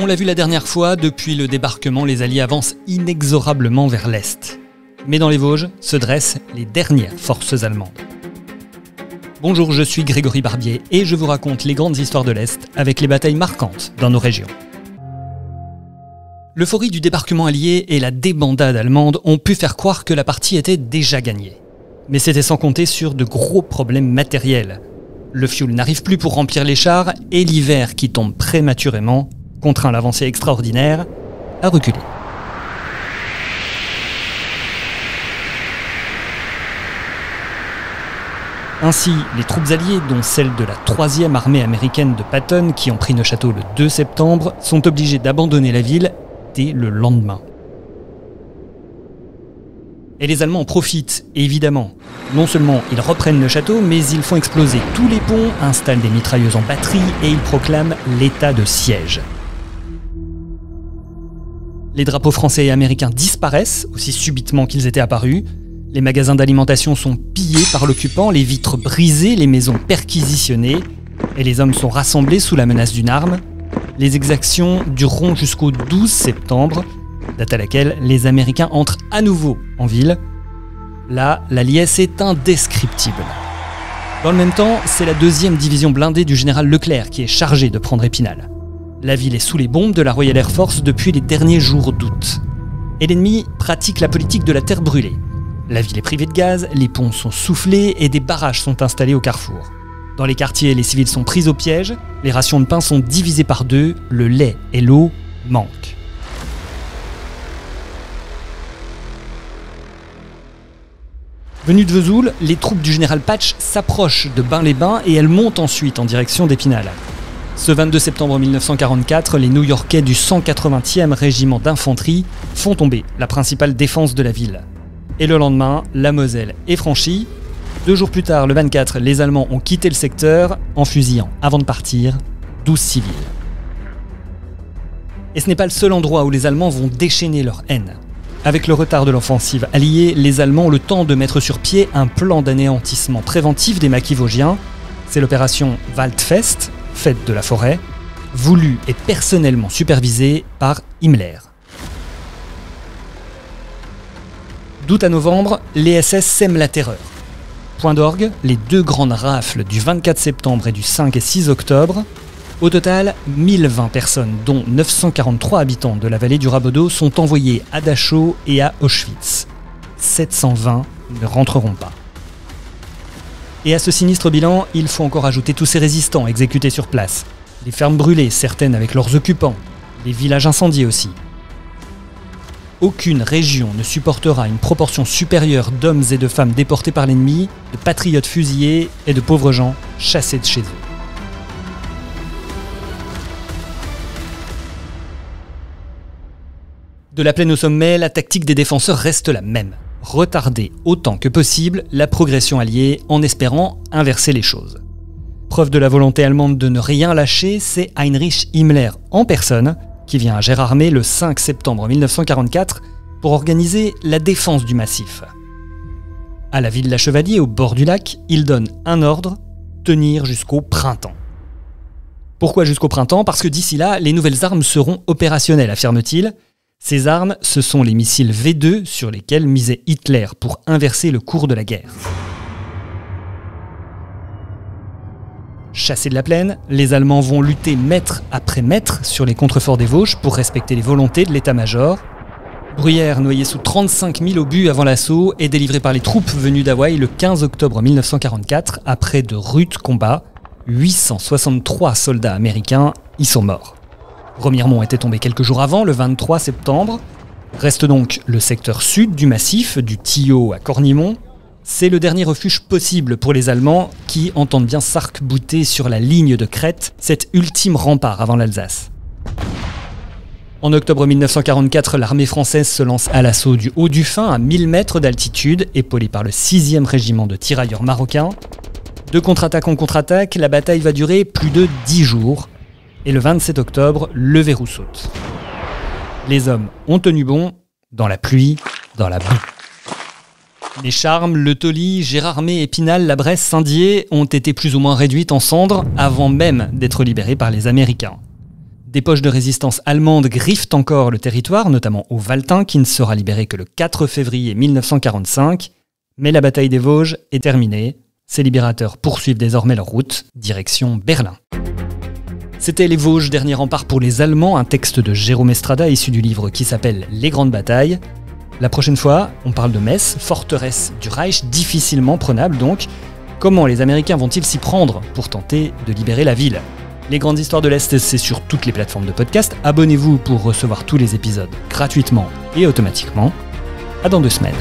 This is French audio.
On l'a vu la dernière fois, depuis le débarquement, les Alliés avancent inexorablement vers l'Est. Mais dans les Vosges se dressent les dernières forces allemandes. Bonjour, je suis Grégory Barbier et je vous raconte les grandes histoires de l'Est avec les batailles marquantes dans nos régions. L'euphorie du débarquement allié et la débandade allemande ont pu faire croire que la partie était déjà gagnée. Mais c'était sans compter sur de gros problèmes matériels. Le fioul n'arrive plus pour remplir les chars et l'hiver qui tombe prématurément contraint l'avancée extraordinaire à reculer. Ainsi, les troupes alliées, dont celles de la 3e armée américaine de Patton, qui ont pris Neuchâtel le 2 septembre, sont obligées d'abandonner la ville dès le lendemain. Et les Allemands en profitent, évidemment. Non seulement ils reprennent Neuchâtel, mais ils font exploser tous les ponts, installent des mitrailleuses en batterie et ils proclament l'état de siège. Les drapeaux français et américains disparaissent, aussi subitement qu'ils étaient apparus. Les magasins d'alimentation sont pillés par l'occupant, les vitres brisées, les maisons perquisitionnées, et les hommes sont rassemblés sous la menace d'une arme. Les exactions dureront jusqu'au 12 septembre, date à laquelle les Américains entrent à nouveau en ville. Là, la liesse est indescriptible. Dans le même temps, c'est la 2e division blindée du général Leclerc qui est chargée de prendre Épinal. La ville est sous les bombes de la Royal Air Force depuis les derniers jours d'août. Et l'ennemi pratique la politique de la terre brûlée. La ville est privée de gaz, les ponts sont soufflés et des barrages sont installés au carrefour. Dans les quartiers, les civils sont pris au piège, les rations de pain sont divisées par 2, le lait et l'eau manquent. Venues de Vesoul, les troupes du général Patch s'approchent de Bain-les-Bains et elles montent ensuite en direction d'Épinal. Ce 22 septembre 1944, les New-Yorkais du 180e régiment d'infanterie font tomber la principale défense de la ville. Et le lendemain, la Moselle est franchie. 2 jours plus tard, le 24, les Allemands ont quitté le secteur en fusillant, avant de partir, 12 civils. Et ce n'est pas le seul endroit où les Allemands vont déchaîner leur haine. Avec le retard de l'offensive alliée, les Allemands ont le temps de mettre sur pied un plan d'anéantissement préventif des maquis vosgiens. C'est l'opération Waldfest, fête de la forêt, voulue et personnellement supervisée par Himmler. D'août à novembre, les SS sèment la terreur. Point d'orgue, les 2 grandes rafles du 24 septembre et du 5 et 6 octobre. Au total, 1020 personnes, dont 943 habitants de la vallée du Rabodeau, sont envoyées à Dachau et à Auschwitz. 720 ne rentreront pas. Et à ce sinistre bilan, il faut encore ajouter tous ces résistants exécutés sur place. Les fermes brûlées, certaines avec leurs occupants. Les villages incendiés aussi. Aucune région ne supportera une proportion supérieure d'hommes et de femmes déportés par l'ennemi, de patriotes fusillés et de pauvres gens chassés de chez eux. De la plaine au sommet, la tactique des défenseurs reste la même. Retarder autant que possible la progression alliée en espérant inverser les choses. Preuve de la volonté allemande de ne rien lâcher, c'est Heinrich Himmler en personne qui vient à Gérardmer le 5 septembre 1944 pour organiser la défense du massif. À la ville La Chevalier, au bord du lac, il donne un ordre, tenir jusqu'au printemps. Pourquoi jusqu'au printemps? Parce que d'ici là, les nouvelles armes seront opérationnelles, affirme-t-il. Ces armes, ce sont les missiles V2 sur lesquels misait Hitler pour inverser le cours de la guerre. Chassés de la plaine, les Allemands vont lutter mètre après mètre sur les contreforts des Vosges pour respecter les volontés de l'état-major. Bruyères, noyé sous 35 000 obus avant l'assaut, est délivré par les troupes venues d'Hawaï le 15 octobre 1944 après de rudes combats. 863 soldats américains y sont morts. Remiremont était tombé quelques jours avant, le 23 septembre. Reste donc le secteur sud du massif, du Tillot à Cornimont. C'est le dernier refuge possible pour les Allemands qui entendent bien s'arc-bouter sur la ligne de crête, cet ultime rempart avant l'Alsace. En octobre 1944, l'armée française se lance à l'assaut du Haut-du-Fain à 1000 mètres d'altitude, épaulée par le 6e régiment de tirailleurs marocains. De contre-attaque en contre-attaque, la bataille va durer plus de 10 jours. Et le 27 octobre, le verrou saute. Les hommes ont tenu bon, dans la pluie, dans la boue. Les Charmes, Le Tauly, Gérardmer, Épinal, la Bresse, Saint-Dié ont été plus ou moins réduites en cendres avant même d'être libérées par les Américains. Des poches de résistance allemandes griffent encore le territoire, notamment au Valtin, qui ne sera libéré que le 4 février 1945. Mais la bataille des Vosges est terminée. Ces libérateurs poursuivent désormais leur route, direction Berlin. C'était Les Vosges, dernier rempart pour les Allemands, un texte de Jérôme Estrada issu du livre qui s'appelle Les Grandes Batailles. La prochaine fois, on parle de Metz, forteresse du Reich, difficilement prenable donc. Comment les Américains vont-ils s'y prendre pour tenter de libérer la ville ? Les Grandes Histoires de l'Est, c'est sur toutes les plateformes de podcast. Abonnez-vous pour recevoir tous les épisodes gratuitement et automatiquement. À dans 2 semaines.